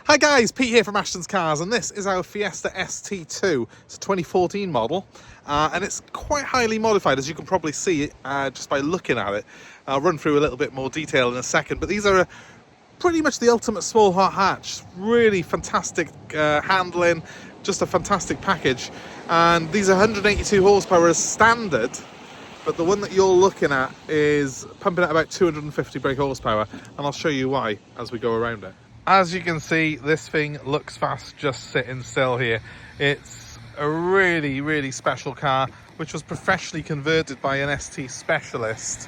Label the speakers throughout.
Speaker 1: Hi guys, Pete here from Ashton's Cars, and this is our Fiesta ST2. It's a 2014 model, and it's quite highly modified, as you can probably see just by looking at it. I'll run through a little bit more detail in a second, but these are pretty much the ultimate small hot hatch. Really fantastic handling, just a fantastic package. And these are 182 horsepower as standard, but the one that you're looking at is pumping at about 250 brake horsepower, and I'll show you why as we go around it. As you can see, this thing looks fast just sitting still here. It's a really special car, which was professionally converted by an ST specialist.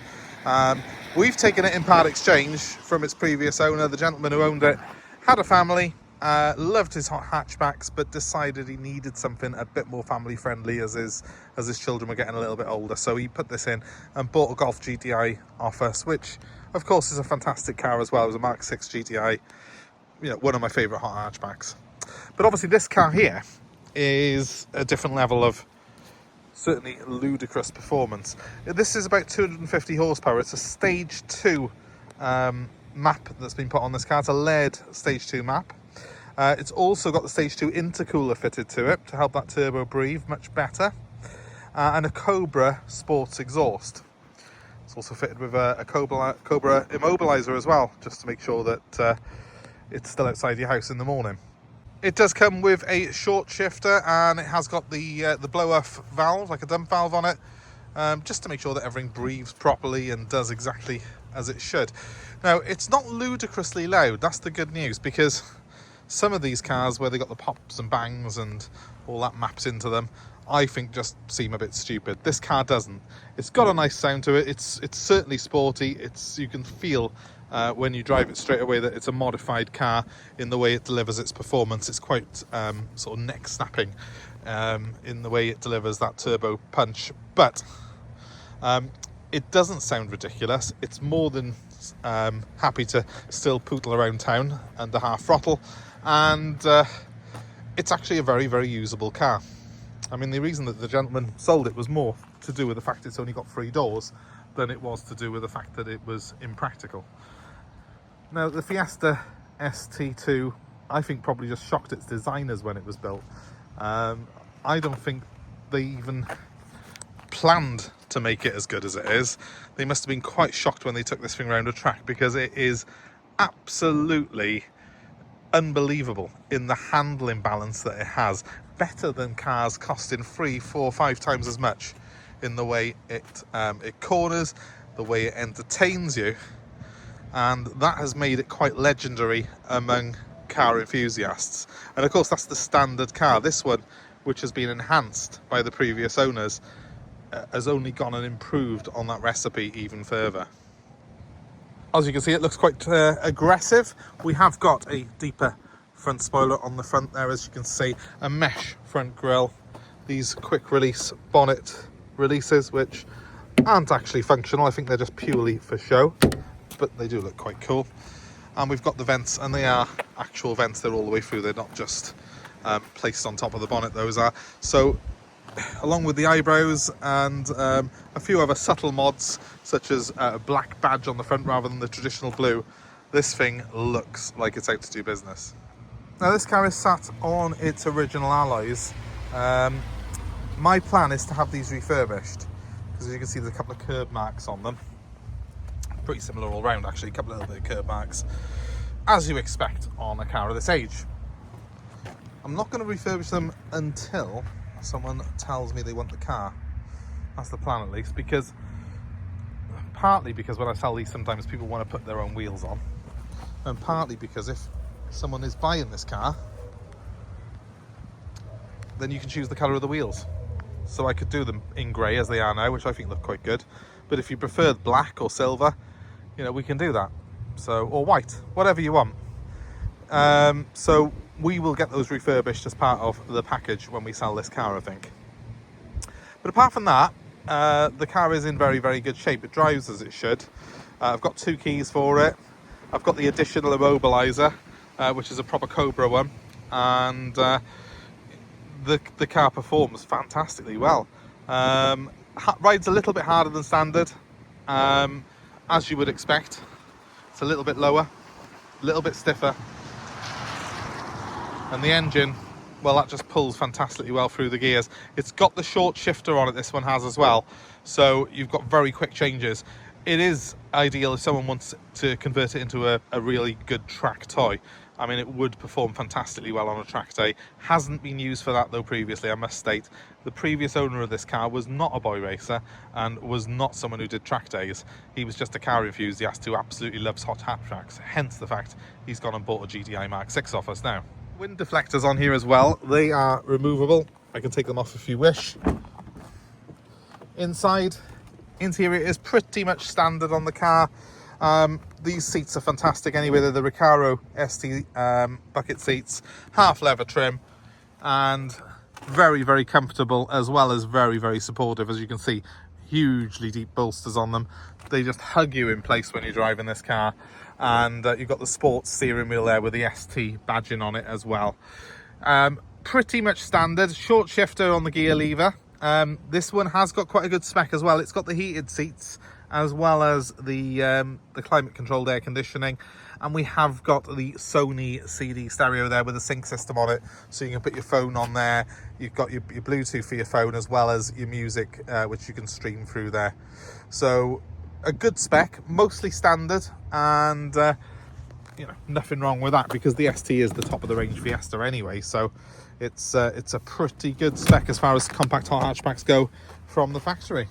Speaker 1: We've taken it in part exchange from its previous owner. The gentleman who owned it had a family, loved his hot hatchbacks, but decided he needed something a bit more family friendly as his children were getting a little bit older. So he put this in and bought a Golf GTI off us, which of course is a fantastic car as well. It was a Mark 6 GTI. You know, one of my favourite hot hatchbacks. But obviously this car here is a different level of certainly ludicrous performance. This is about 250 horsepower. It's a stage 2 map that's been put on this car. It's a LAIRD stage 2 map. It's also got the stage 2 intercooler fitted to it to help that turbo breathe much better. And a COBRA sports exhaust. It's also fitted with a COBRA immobiliser as well, just to make sure that it's still outside your house in the morning. It does come with a short shifter, and it has got the blow-off valve, like a dump valve on it, just to make sure that everything breathes properly and does exactly as it should. Now, it's not ludicrously loud. That's the good news, because some of these cars where they got the pops and bangs and all that maps into them, I think just seem a bit stupid. This car doesn't. It's got a nice sound to it. It's certainly sporty. You can feel when you drive it straight away that it's a modified car in the way it delivers its performance. It's quite sort of neck snapping in the way it delivers that turbo punch, but it doesn't sound ridiculous. It's more than happy to still poodle around town under half throttle, and it's actually a very usable car. I mean, the reason that the gentleman sold it was more to do with the fact it's only got 3 doors than it was to do with the fact that it was impractical. Now, the Fiesta ST2, I think, probably just shocked its designers when it was built. I don't think they even planned to make it as good as it is. They must have been quite shocked when they took this thing around a track, because it is absolutely unbelievable in the handling balance that it has. Better than cars costing 3, 4, 5 times as much in the way it corners, the way it entertains you. And that has made it quite legendary among car enthusiasts. And of course, that's the standard car. This one, which has been enhanced by the previous owners, has only gone and improved on that recipe even further. As you can see, it looks quite aggressive. We have got a deeper front spoiler on the front there, as you can see, a mesh front grille, these quick release bonnet releases, which aren't actually functional. I think they're just purely for show, but they do look quite cool. And we've got the vents, and they are actual vents. They're all the way through. They're not just placed on top of the bonnet, those are. So along with the eyebrows and a few other subtle mods, such as a black badge on the front rather than the traditional blue, this thing looks like it's out to do business. Now, this car is sat on its original alloys. My plan is to have these refurbished, because as you can see, there's a couple of curb marks on them. Pretty similar all round, actually, a couple of little bit of curb marks, as you expect on a car of this age. I'm not going to refurbish them until someone tells me they want the car. That's the plan, at least, because partly because when I sell these, sometimes people want to put their own wheels on, and partly because if someone is buying this car, then you can choose the colour of the wheels. So I could do them in grey as they are now, which I think look quite good, but if you prefer black or silver, you know, we can do that. So, or white, whatever you want. So we will get those refurbished as part of the package when we sell this car, I think. But apart from that, the car is in very good shape. It drives as it should. I've got 2 keys for it. I've got the additional immobiliser, which is a proper COBRA one, and the car performs fantastically well. Rides a little bit harder than standard, as you would expect. It's a little bit lower, a little bit stiffer, And the engine, well, that just pulls fantastically well through the gears. It's got the short shifter on it, this one has as well, so you've got very quick changes. It is ideal if someone wants to convert it into a really good track toy. I mean, it would perform fantastically well on a track day. Hasn't been used for that though previously, I must state. The previous owner of this car was not a boy racer and was not someone who did track days. He was just a car enthusiast who absolutely loves hot hat tracks, hence the fact he's gone and bought a GDI Mark 6 off us now. Wind deflectors on here as well. They are removable. I can take them off if you wish. Inside, interior is pretty much standard on the car. These seats are fantastic anyway. They're the RECARO ST bucket seats, half leather trim, and very, very comfortable, as well as very, very supportive. As you can see, hugely deep bolsters on them. They just hug you in place when you're driving this car. And you've got the sports steering wheel there with the ST badging on it as well. Pretty much standard. Short shifter on the gear lever. This one has got quite a good spec as well. It's got the heated seats as well as the climate controlled air conditioning, and we have got the Sony CD stereo there with a sync system on it, so you can put your phone on there. You've got your Bluetooth for your phone as well as your music, which you can stream through there. So a good spec, mostly standard, and you know, nothing wrong with that because the ST is the top of the range Fiesta anyway. So it's a pretty good spec as far as compact hot hatchbacks go from the factory.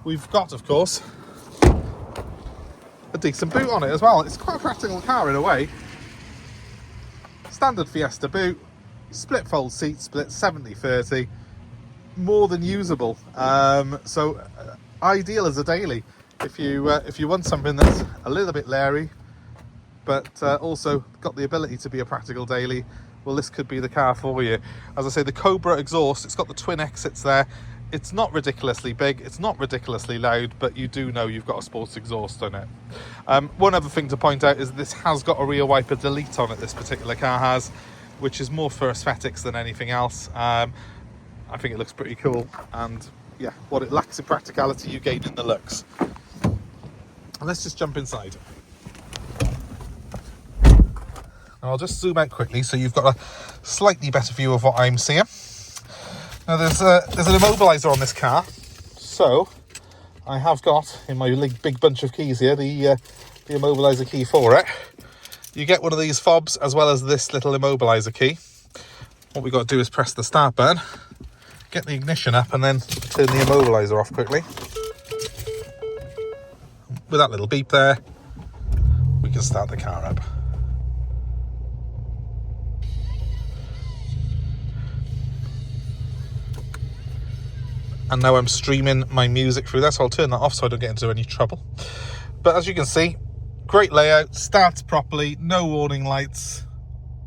Speaker 1: We've got, of course, a decent boot on it as well. It's quite a practical car in a way. Standard Fiesta boot, split fold seat split, 70/30, more than usable. So ideal as a daily if you want something that's a little bit leery, but also got the ability to be a practical daily. Well, this could be the car for you. As I say, the COBRA exhaust, it's got the twin exits there. It's not ridiculously big, it's not ridiculously loud, but you do know you've got a sports exhaust on it. One other thing to point out is this has got a rear wiper delete on it, this particular car has, which is more for aesthetics than anything else. I think it looks pretty cool, and yeah, what it lacks in practicality, you gain in the looks. And let's just jump inside. I'll just zoom out quickly so you've got a slightly better view of what I'm seeing. Now there's an immobiliser on this car, so I have got in my big bunch of keys here the immobiliser key for it. You get one of these fobs as well as this little immobiliser key. What we've got to do is press the start button, get the ignition up, and then turn the immobiliser off quickly. With that little beep there, we can start the car up. And now I'm streaming my music through there, so I'll turn that off so I don't get into any trouble. But as you can see, great layout, starts properly, no warning lights.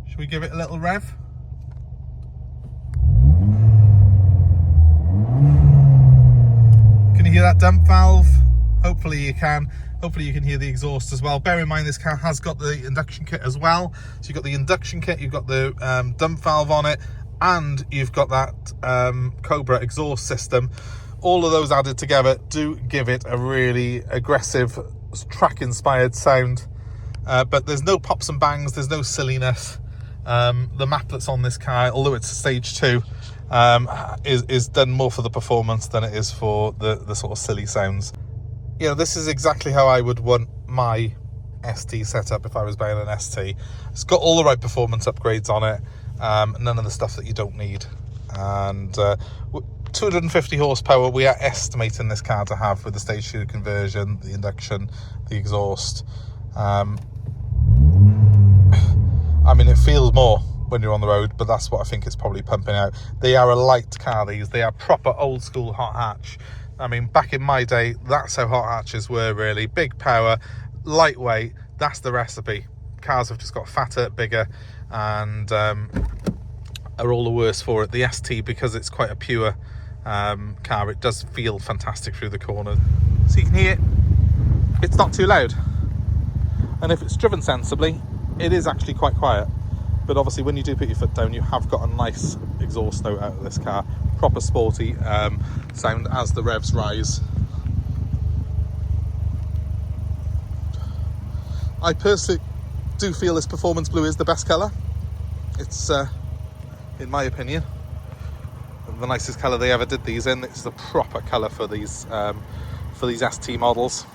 Speaker 1: Should we give it a little rev? Can you hear that dump valve? Hopefully you can. Hopefully you can hear the exhaust as well. Bear in mind this car has got the induction kit as well. So you've got the induction kit, you've got the dump valve on it, and you've got that COBRA exhaust system. All of those added together do give it a really aggressive, track-inspired sound. But there's no pops and bangs, there's no silliness. The map that's on this car, although it's a stage 2, is done more for the performance than it is for the sort of silly sounds. You know, this is exactly how I would want my ST setup if I was buying an ST. It's got all the right performance upgrades on it. None of the stuff that you don't need, and 250 horsepower we are estimating this car to have with the stage 2 conversion, the induction, the exhaust. I mean, it feels more when you're on the road, but that's what I think it's probably pumping out. They are a light car, these. They are proper old school hot hatch. I mean, back in my day, that's how hot hatches were, really. Big power, lightweight, that's the recipe. Cars have just got fatter, bigger, and are all the worse for it. The ST, because it's quite a pure car, it does feel fantastic through the corners. So you can hear it's not too loud, and if it's driven sensibly, it is actually quite quiet. But obviously when you do put your foot down, you have got a nice exhaust note out of this car. Proper sporty sound as the revs rise. I personally do feel this performance blue is the best colour. It's, in my opinion, the nicest colour they ever did these in. It's the proper colour for these ST models.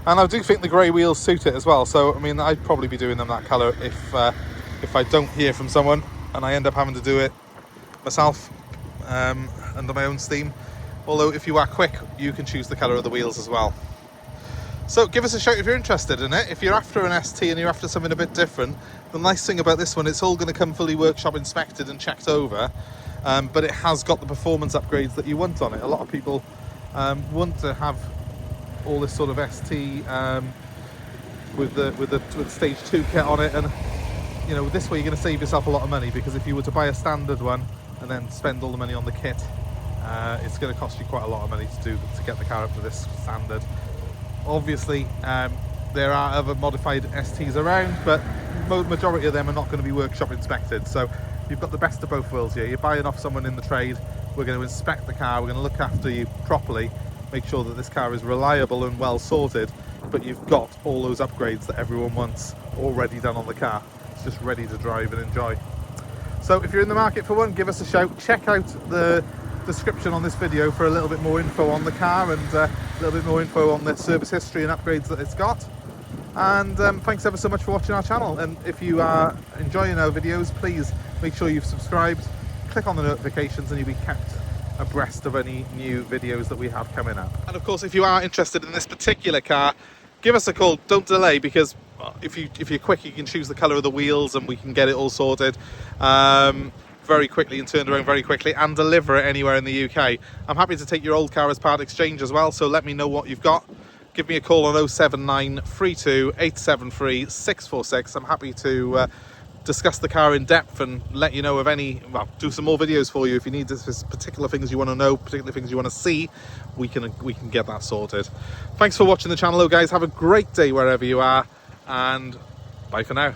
Speaker 1: And I do think the grey wheels suit it as well. So, I mean, I'd probably be doing them that colour if I don't hear from someone and I end up having to do it myself under my own steam. Although, if you are quick, you can choose the colour of the wheels as well. So give us a shout if you're interested in it. If you're after an ST and you're after something a bit different, the nice thing about this one, it's all going to come fully workshop inspected and checked over, but it has got the performance upgrades that you want on it. A lot of people want to have all this sort of ST with the stage 2 kit on it, and you know, this way you're going to save yourself a lot of money, because if you were to buy a standard one and then spend all the money on the kit, it's going to cost you quite a lot of money to get the car up to this standard. Obviously, there are other modified STs around, but majority of them are not going to be workshop inspected. So you've got the best of both worlds here. You're buying off someone in the trade. We're going to inspect the car. We're going to look after you properly, make sure that this car is reliable and well sorted, but you've got all those upgrades that everyone wants already done on the car. It's just ready to drive and enjoy. So if you're in the market for one, give us a shout. Check out the description on this video for a little bit more info on the car and a little bit more info on the service history and upgrades that it's got. And thanks ever so much for watching our channel. And if you are enjoying our videos, please make sure you've subscribed, click on the notifications, and you'll be kept abreast of any new videos that we have coming up. And of course, if you are interested in this particular car, give us a call. Don't delay, because if you're quick, you can choose the colour of the wheels and we can get it all sorted very quickly and turned around very quickly and deliver it anywhere in the UK. I'm happy to take your old car as part exchange as well, so let me know what you've got. Give me a call on 079 32 873 646. I'm happy to discuss the car in depth and let you know of any, well, do some more videos for you if you need this particular things you want to know, particular things you want to see. We can get that sorted. Thanks for watching the channel, though, guys. Have a great day wherever you are, and bye for now.